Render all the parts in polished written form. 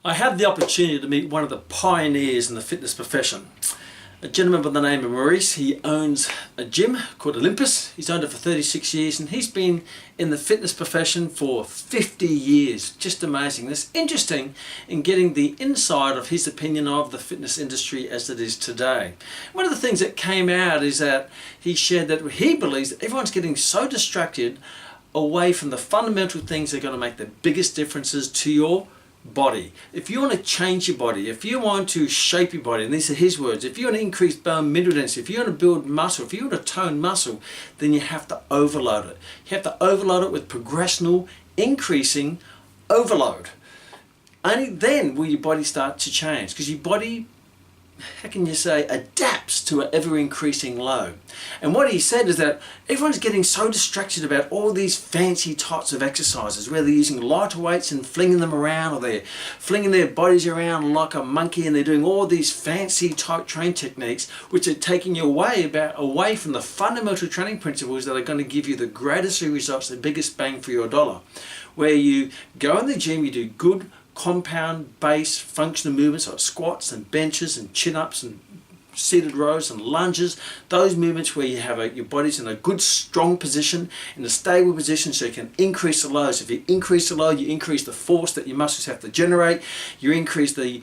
I had the opportunity to meet one of the pioneers in the fitness profession. A gentleman by the name of Maurice. He owns a gym called Olympus. He's owned it for 36 years and he's been in the fitness profession for 50 years. Just amazing. It's interesting in getting the inside of his opinion of the fitness industry as it is today. One of the things that came out is that he shared that he believes that everyone's getting so distracted away from the fundamental things that are going to make the biggest differences to your body. If you want to change your body, if you want to shape your body, and these are his words, if you want to increase bone mineral density, if you want to build muscle, if you want to tone muscle, then you have to overload it. You have to overload it with progressional, increasing overload. Only then will your body start to change, because your body, how can you say, adapts to an ever-increasing load. And what he said is that everyone's getting so distracted about all these fancy types of exercises where they're using lighter weights and flinging them around, or they're flinging their bodies around like a monkey, and they're doing all these fancy type train techniques which are taking you away from the fundamental training principles that are going to give you the greatest results, the biggest bang for your dollar. Where you go in the gym, you do good compound base functional movements like squats and benches and chin-ups and seated rows and lunges, those movements where you have your body's in a good strong position, in a stable position, so you can increase the loads. If you increase the load, you increase the force that your muscles have to generate, you increase the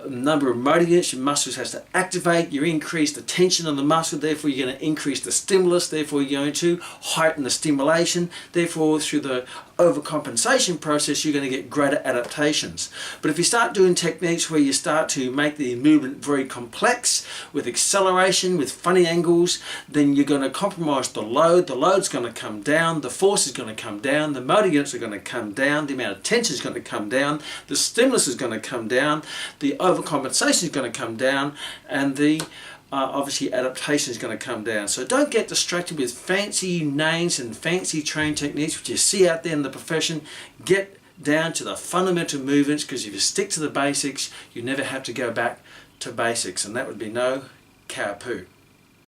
number of motor units your muscles has to activate, you increase the tension on the muscle, therefore you're going to increase the stimulus, therefore you're going to heighten the stimulation, therefore through the overcompensation process you're going to get greater adaptations. But if you start doing techniques where you start to make the movement very complex with acceleration, with funny angles, then you're going to compromise the load's going to come down, the force is going to come down, the motor units are going to come down, the amount of tension is going to come down, the stimulus is going to come down, the overcompensation is going to come down, and the obviously adaptation is going to come down. So don't get distracted with fancy names and fancy train techniques which you see out there in the profession. Get down to the fundamental movements, because if you stick to the basics, you never have to go back to basics, and that would be no cow poo.